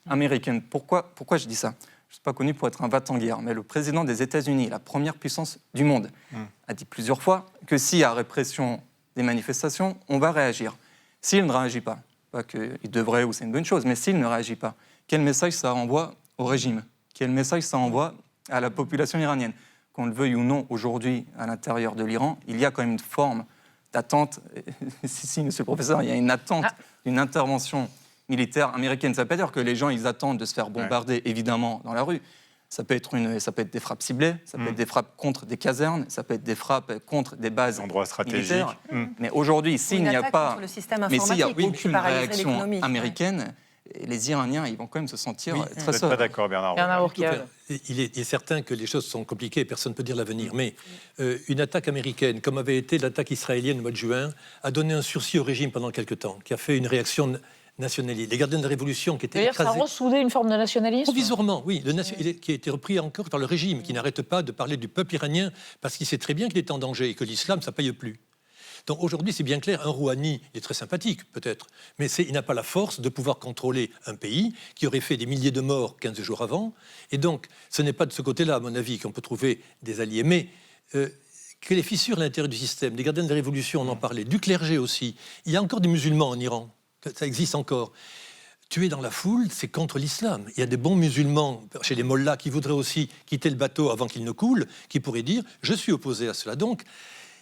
américaine. Pourquoi je dis ça? Je ne suis pas connu pour être un va-t-en-guerre, mais le président des États-Unis, la première puissance du monde, a dit plusieurs fois que s'il y a répression des manifestations, on va réagir. S'il ne réagit pas qu'il devrait ou c'est une bonne chose, mais s'il ne réagit pas, quel message ça envoie au régime? Quel message ça envoie à la population iranienne? Qu'on le veuille ou non, aujourd'hui, à l'intérieur de l'Iran, il y a quand même une forme d'attente. Si, monsieur le professeur, il y a une attente d'une intervention militaire américaine. Ça ne veut pas dire que les gens, ils attendent de se faire bombarder, évidemment, dans la rue. Ça peut être des frappes ciblées, ça peut être des frappes contre des casernes, ça peut être des frappes contre des bases stratégiques. Mais aujourd'hui, s'il n'y a pas, aucune réaction américaine, les Iraniens, ils vont quand même se sentir très seuls. Pas d'accord, Bernard. Il est certain que les choses sont compliquées, personne ne peut dire l'avenir. Mais une attaque américaine, comme avait été l'attaque israélienne au mois de juin, a donné un sursis au régime pendant quelque temps, qui a fait une réaction nationaliste. Les gardiens de la Révolution qui étaient écrasés... Ça a ressoudé une forme de nationalisme? Provisoirement, oui. Qui a été repris encore par le régime, qui n'arrête pas de parler du peuple iranien, parce qu'il sait très bien qu'il est en danger et que l'islam, ça ne paye plus. Donc aujourd'hui, c'est bien clair, un Rouhani est très sympathique, peut-être, mais il n'a pas la force de pouvoir contrôler un pays qui aurait fait des milliers de morts 15 jours avant. Et donc, ce n'est pas de ce côté-là, à mon avis, qu'on peut trouver des alliés. Mais que les fissures à l'intérieur du système, des gardiens de la Révolution, on en parlait, du clergé aussi. Il y a encore des musulmans en Iran. Ça existe encore. Tuer dans la foule, c'est contre l'islam. Il y a des bons musulmans chez les mollahs qui voudraient aussi quitter le bateau avant qu'il ne coule, qui pourraient dire « je suis opposé à cela ». Donc,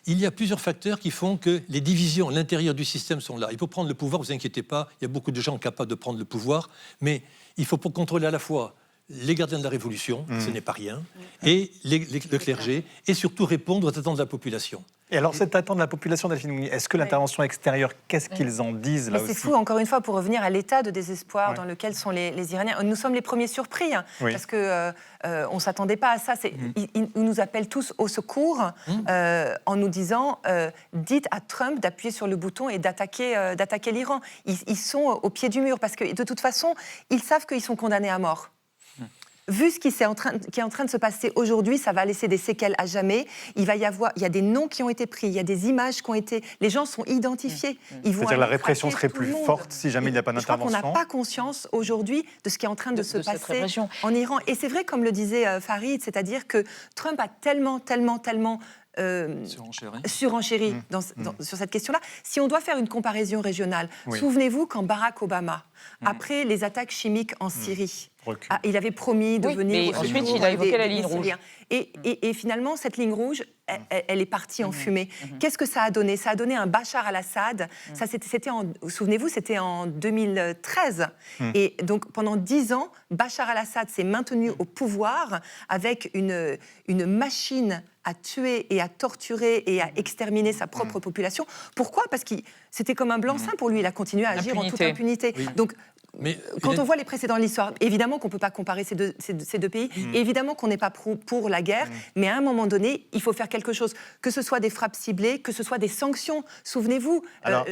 il y a plusieurs facteurs qui font que les divisions à l'intérieur du système sont là. Il faut prendre le pouvoir, ne vous inquiétez pas, il y a beaucoup de gens capables de prendre le pouvoir, mais il faut pour contrôler à la fois les gardiens de la Révolution, ce n'est pas rien, et le clergé, et surtout répondre aux attentes de la population. Et alors, cette attente de la population, Delphine Mounier, est-ce que l'intervention extérieure, qu'est-ce qu'ils en disent là aussi? C'est fou, encore une fois, pour revenir à l'état de désespoir dans lequel sont les Iraniens. Nous sommes les premiers surpris, parce qu'on ne s'attendait pas à ça. Ils nous appellent tous au secours en nous disant dites à Trump d'appuyer sur le bouton et d'attaquer l'Iran. Ils sont au pied du mur, parce que de toute façon, ils savent qu'ils sont condamnés à mort. Vu ce qui est en train de se passer aujourd'hui, ça va laisser des séquelles à jamais. Il y a des noms qui ont été pris, il y a des images qui ont été... Les gens sont identifiés. C'est-à-dire la répression serait plus forte si jamais il n'y a pas d'intervention. Je crois qu'on n'a pas conscience aujourd'hui de ce qui est en train de se passer en Iran. Et c'est vrai, comme le disait Farid, c'est-à-dire que Trump a tellement surenchéri sur cette question-là. Si on doit faire une comparaison régionale, souvenez-vous quand Barack Obama, après les attaques chimiques en Syrie, il avait promis de venir... Mais ensuite, il a évoqué la ligne rouge. Et finalement, cette ligne rouge, elle est partie en fumée. Qu'est-ce que ça a donné? Ça a donné un Bachar al-Assad. Souvenez-vous, c'était en 2013. Et donc, pendant 10 ans, Bachar al-Assad s'est maintenu au pouvoir avec une machine à tuer et à torturer et à exterminer sa propre population. Pourquoi? Parce que c'était comme un blanc-seing pour lui. Il a continué à agir en toute impunité. Donc, quand on voit les précédents de l'histoire, évidemment qu'on ne peut pas comparer ces deux pays, évidemment qu'on n'est pas pour la guerre, mais à un moment donné, il faut faire quelque chose, que ce soit des frappes ciblées, que ce soit des sanctions. Souvenez-vous,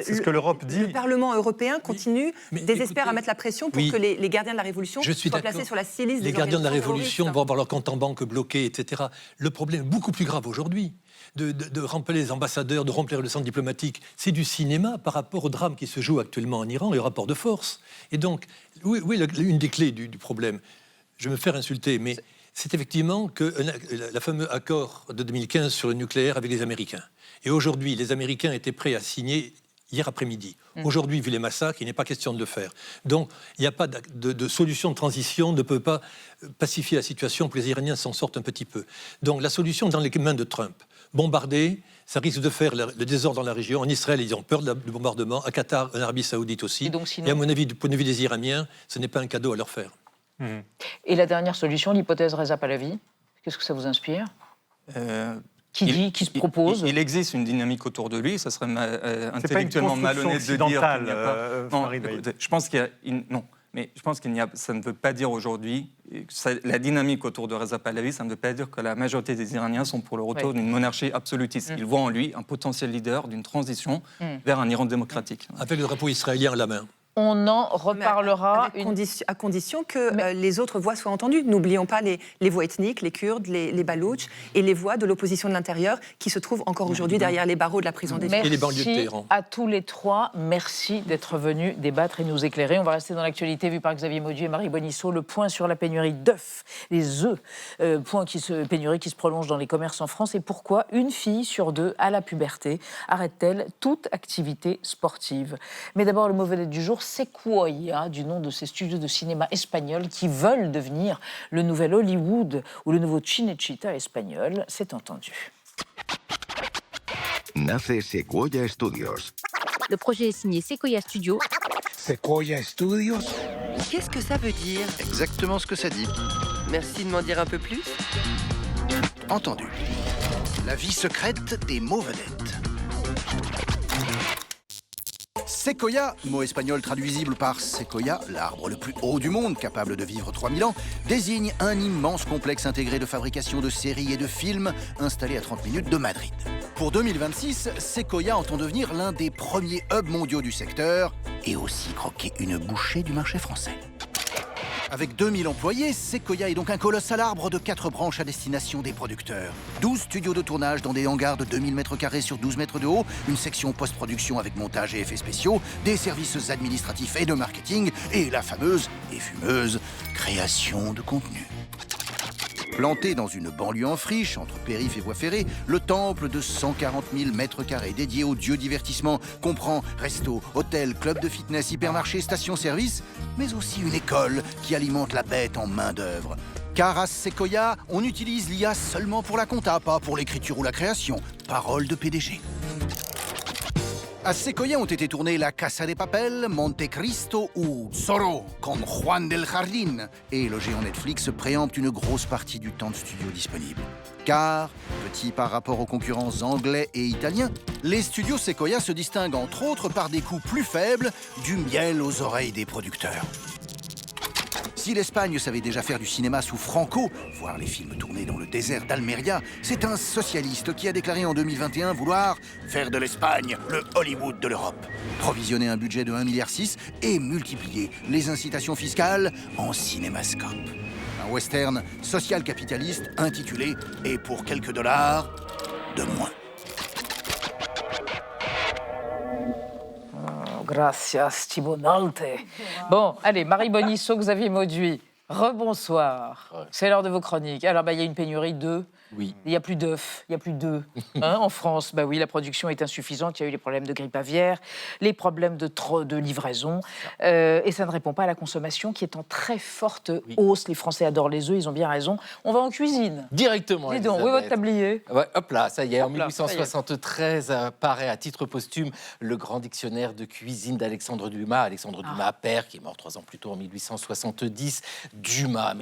c'est ce que l'Europe dit. Le Parlement européen continue, désespère à mettre la pression pour que les gardiens de la Révolution soient placés sur la liste des Les gardiens de la Révolution vont avoir leur compte en banque bloqué, etc. Le problème est beaucoup plus grave aujourd'hui. De remplir les ambassadeurs, de remplir le centre diplomatique, c'est du cinéma par rapport au drame qui se joue actuellement en Iran et au rapport de force. Et donc, une des clés du problème, je vais me faire insulter, mais c'est effectivement que le fameux accord de 2015 sur le nucléaire avec les Américains. Et aujourd'hui, les Américains étaient prêts à signer hier après-midi. Aujourd'hui, vu les massacres, il n'est pas question de le faire. Donc, il n'y a pas de solution de transition, ne peut pas pacifier la situation pour que les Iraniens s'en sortent un petit peu. Donc, la solution est dans les mains de Trump. Bombarder, ça risque de faire le désordre dans la région. En Israël, ils ont peur du bombardement. À Qatar, en Arabie Saoudite aussi. Et à mon avis, du point de vue des Iraniens, ce n'est pas un cadeau à leur faire. Et la dernière solution, l'hypothèse Reza Pahlavi, qu'est-ce que ça vous inspire? Qui se propose? Il existe une dynamique autour de lui, ça serait intellectuellement malhonnête de dire qu'il n'y a pas... Non, écoutez, je pense qu'il y a... Non, mais je pense qu'il n'y a... Ça ne veut pas dire aujourd'hui... La dynamique autour de Reza Pahlavi, ça ne veut pas dire que la majorité des Iraniens sont pour le retour d'une monarchie absolutiste. Ils voient en lui un potentiel leader d'une transition vers un Iran démocratique. Avec le drapeau israélien à la main. On en reparlera. À condition que les autres voix soient entendues. N'oublions pas les voix ethniques, les Kurdes, les Baloutches et les voix de l'opposition de l'intérieur qui se trouvent encore aujourd'hui derrière les barreaux de la prison des Merci à tous les trois. Merci d'être venus débattre et nous éclairer. On va rester dans l'actualité vue par Xavier Mauduit et Marie Bonisseau. Le point sur la pénurie d'œufs, les œufs, pénurie qui se prolonge dans les commerces en France. Et pourquoi une fille sur deux à la puberté arrête-t-elle toute activité sportive? Mais d'abord, le mauvais du jour, Sequoia, du nom de ces studios de cinéma espagnols qui veulent devenir le nouvel Hollywood ou le nouveau Cinecittà espagnol, c'est entendu. Nace Sequoia Studios. Le projet est signé Sequoia Studios. Sequoia Studios? Qu'est-ce que ça veut dire? Exactement ce que ça dit. Merci de m'en dire un peu plus. Entendu. La vie secrète des mots vedettes. Sequoia, mot espagnol traduisible par Sequoia, l'arbre le plus haut du monde, capable de vivre 3000 ans, désigne un immense complexe intégré de fabrication de séries et de films installé à 30 minutes de Madrid. Pour 2026, Sequoia entend devenir l'un des premiers hubs mondiaux du secteur et aussi croquer une bouchée du marché français. Avec 2000 employés, Sequoia est donc un colosse à l'arbre de 4 branches à destination des producteurs. 12 studios de tournage dans des hangars de 2000 m² sur 12 mètres de haut, une section post-production avec montage et effets spéciaux, des services administratifs et de marketing, et la fameuse et fumeuse création de contenu. Planté dans une banlieue en friche, entre périph' et voies ferrées, le temple de 140 000 m² dédié au dieu divertissement comprend resto, hôtel, club de fitness, hypermarché, station-service, mais aussi une école qui alimente la bête en main-d'œuvre. Car à Sequoia, on utilise l'IA seulement pour la compta, pas pour l'écriture ou la création. Parole de PDG. À Sequoia ont été tournés La Casa de Papel, Monte Cristo ou Zorro, con Juan del Jardín. Et le géant Netflix préempte une grosse partie du temps de studio disponible. Car, petit par rapport aux concurrents anglais et italiens, les studios Sequoia se distinguent entre autres par des coûts plus faibles, du miel aux oreilles des producteurs. Si l'Espagne savait déjà faire du cinéma sous Franco, voir les films tournés dans le désert d'Almeria, c'est un socialiste qui a déclaré en 2021 vouloir faire de l'Espagne le Hollywood de l'Europe, provisionner un budget de 1,6 milliard et multiplier les incitations fiscales en cinémascope. Un western social-capitaliste intitulé « Et pour quelques dollars de moins ». Gracias, Thibault-Nalte. Bon, allez, Marie Bonisseau, Xavier Mauduit, rebonsoir. C'est l'heure de vos chroniques. Alors, il y a une pénurie d'œufs. Oui. Il n'y a plus d'œufs, il n'y a plus d'œufs. En France, oui, la production est insuffisante. Il y a eu les problèmes de grippe aviaire, les problèmes de livraison. Et ça ne répond pas à la consommation qui est en très forte hausse. Les Français adorent les œufs, ils ont bien raison. On va en cuisine. Directement, dis donc, où est votre tablier? Ouais, hop là, ça y est, en 1873 apparaît à titre posthume le grand dictionnaire de cuisine d'Alexandre Dumas. Alexandre Dumas, père, qui est mort 3 ans plus tôt en 1870. Dumas,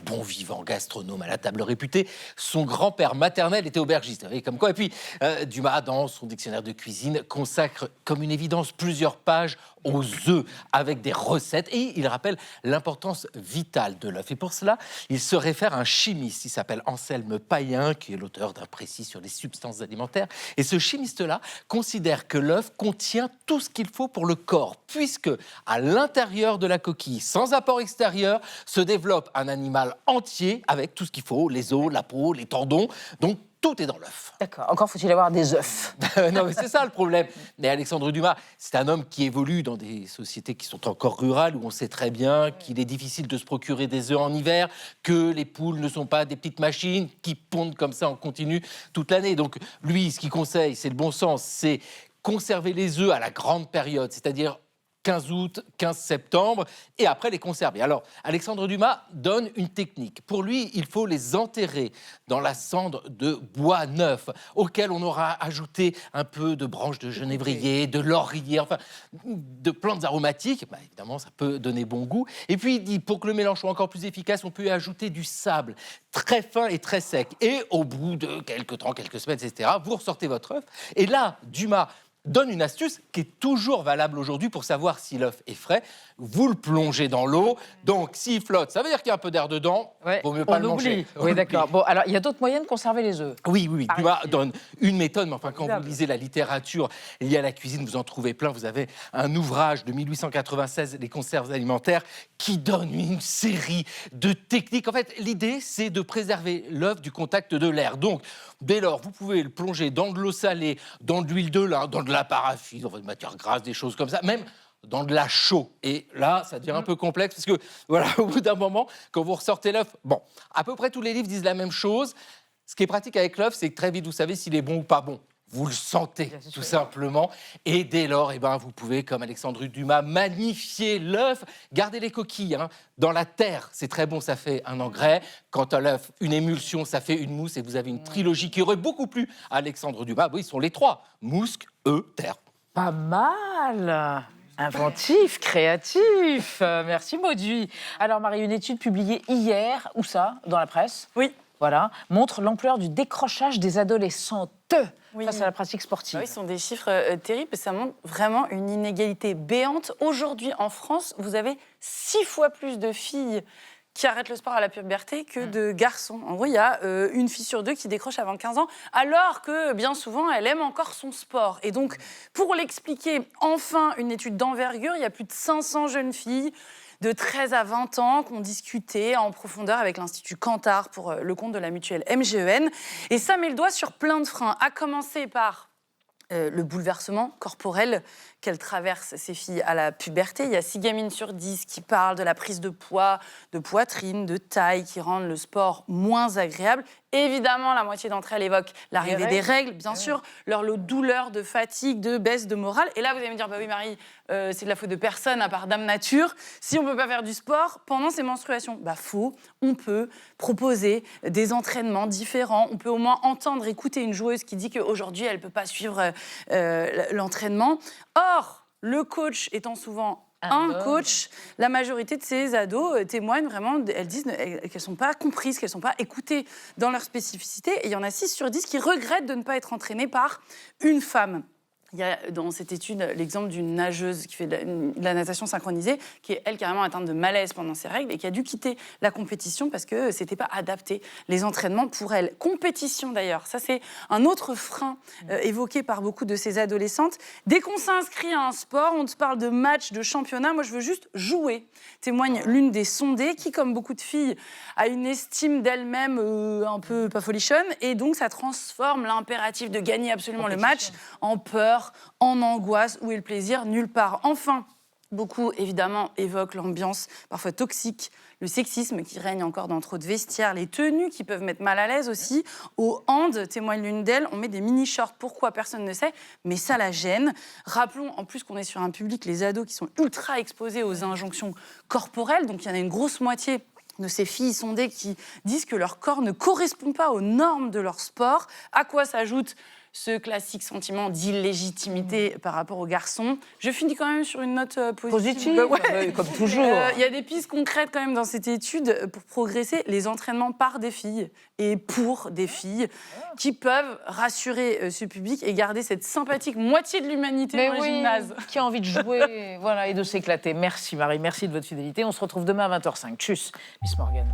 bon vivant, gastronome à la table réputée. Son grand-père maternel était aubergiste, vous voyez, comme quoi. Et puis, Dumas, dans son dictionnaire de cuisine, consacre comme une évidence plusieurs pages aux œufs, avec des recettes. Et il rappelle l'importance vitale de l'œuf. Et pour cela, il se réfère à un chimiste, il s'appelle Anselme Payen, qui est l'auteur d'un précis sur les substances alimentaires. Et ce chimiste-là considère que l'œuf contient tout ce qu'il faut pour le corps, puisque à l'intérieur de la coquille, sans apport extérieur, se développe un animal entier avec tout ce qu'il faut, les os, la peau, les tendons. Donc, tout est dans l'œuf. D'accord. Encore faut-il avoir des œufs. Non, mais c'est ça le problème. Mais Alexandre Dumas, c'est un homme qui évolue dans des sociétés qui sont encore rurales, où on sait très bien qu'il est difficile de se procurer des œufs en hiver, que les poules ne sont pas des petites machines qui pondent comme ça en continu toute l'année. Donc, lui, ce qu'il conseille, c'est le bon sens, c'est conserver les œufs à la grande période, c'est-à-dire 15 août, 15 septembre, et après les conserver. Alors, Alexandre Dumas donne une technique. Pour lui, il faut les enterrer dans la cendre de bois neuf, auquel on aura ajouté un peu de branches de genévrier, de laurier, enfin, de plantes aromatiques. Évidemment, ça peut donner bon goût. Et puis, il dit, pour que le mélange soit encore plus efficace, on peut y ajouter du sable très fin et très sec. Et au bout de quelques temps, quelques semaines, etc., vous ressortez votre œuf. Et là, Dumas donne une astuce qui est toujours valable aujourd'hui pour savoir si l'œuf est frais. Vous le plongez dans l'eau, donc s'il flotte, ça veut dire qu'il y a un peu d'air dedans, vaut mieux pas le manger. Oui, d'accord. Bon, alors, il y a d'autres moyens de conserver les œufs. Oui, Dumas donne une méthode, mais enfin, quand vous lisez la littérature liée à la cuisine, vous en trouvez plein. Vous avez un ouvrage de 1896, Les conserves alimentaires, qui donne une série de techniques. En fait, l'idée, c'est de préserver l'œuf du contact de l'air. Donc, dès lors, vous pouvez le plonger dans de l'eau salée, dans de l'huile de lin, dans de la paraffine, dans de matière grasse, des choses comme ça, même dans de la chaux. Et là, ça devient un peu complexe parce que, voilà, au bout d'un moment, quand vous ressortez l'œuf, bon, à peu près tous les livres disent la même chose. Ce qui est pratique avec l'œuf, c'est que très vite, vous savez s'il est bon ou pas bon. Vous le sentez, tout simplement. Et dès lors, vous pouvez, comme Alexandre Dumas, magnifier l'œuf. Gardez les coquilles. Dans la terre, c'est très bon, ça fait un engrais. Quant à l'œuf, une émulsion, ça fait une mousse. Et vous avez une trilogie qui aurait beaucoup plu à Alexandre Dumas. Oui, ils sont les trois. Mousque, œuf, terre. Pas mal. Inventif, créatif. Merci Mauduit. Alors Marie, une étude publiée hier, où ça, dans la presse? Oui. Voilà, montre l'ampleur du décrochage des adolescentes face à la pratique sportive. Ce sont des chiffres terribles et ça montre vraiment une inégalité béante. Aujourd'hui, en France, vous avez 6 fois plus de filles qui arrêtent le sport à la puberté que de garçons. En gros, il y a une fille sur 2 qui décroche avant 15 ans, alors que bien souvent, elle aime encore son sport. Et donc, pour l'expliquer, enfin, une étude d'envergure, il y a plus de 500 jeunes filles de 13 à 20 ans qui ont discuté en profondeur avec l'Institut Kantar pour le compte de la mutuelle MGEN. Et ça met le doigt sur plein de freins, à commencer par le bouleversement corporel qu'elles traversent, ces filles, à la puberté. Il y a 6 gamines sur 10 qui parlent de la prise de poids, de poitrine, de taille, qui rendent le sport moins agréable. Évidemment, la moitié d'entre elles évoquent l'arrivée des règles, bien sûr, leur lot de douleur, de fatigue, de baisse de morale. Et là, vous allez me dire, bah oui, Marie, c'est de la faute de personne à part Dame Nature. Si on ne peut pas faire du sport pendant ces menstruations, bah faux. On peut proposer des entraînements différents. On peut au moins entendre, écouter une joueuse qui dit qu'aujourd'hui, elle ne peut pas suivre l'entraînement. Or, le coach étant souvent un coach, la majorité de ces ados témoignent vraiment, elles disent qu'elles ne sont pas comprises, qu'elles ne sont pas écoutées dans leur spécificité. Et il y en a 6 sur 10 qui regrettent de ne pas être entraînées par une femme. Il y a dans cette étude l'exemple d'une nageuse qui fait de la natation synchronisée, qui est, elle, carrément atteinte de malaise pendant ses règles et qui a dû quitter la compétition parce que ce n'était pas adapté, les entraînements pour elle. Compétition, d'ailleurs, ça, c'est un autre frein évoqué par beaucoup de ces adolescentes. Dès qu'on s'inscrit à un sport, on te parle de match, de championnat. Moi, je veux juste jouer, témoigne l'une des sondées qui, comme beaucoup de filles, a une estime d'elle-même un peu pas folichonne. Et donc, ça transforme l'impératif de gagner absolument le match en peur, en angoisse. Où est le plaisir? Nulle part. Enfin, beaucoup, évidemment, évoquent l'ambiance parfois toxique, le sexisme qui règne encore dans trop de vestiaires, les tenues qui peuvent mettre mal à l'aise aussi. Au hand, témoigne l'une d'elles, on met des mini-shorts. Pourquoi? Personne ne sait, mais ça la gêne. Rappelons en plus qu'on est sur un public, les ados, qui sont ultra exposés aux injonctions corporelles. Donc il y en a une grosse moitié de ces filles sondées qui disent que leur corps ne correspond pas aux normes de leur sport. À quoi s'ajoute ce classique sentiment d'illégitimité par rapport aux garçons. Je finis quand même sur une note positive. Ouais, comme toujours. Il y a des pistes concrètes quand même dans cette étude pour progresser. Les entraînements par des filles et pour des filles qui peuvent rassurer ce public et garder cette sympathique moitié de l'humanité dans le gymnase. Qui a envie de jouer voilà, et de s'éclater. Merci Marie, merci de votre fidélité. On se retrouve demain à 20h05. Tchuss, Miss Morgan.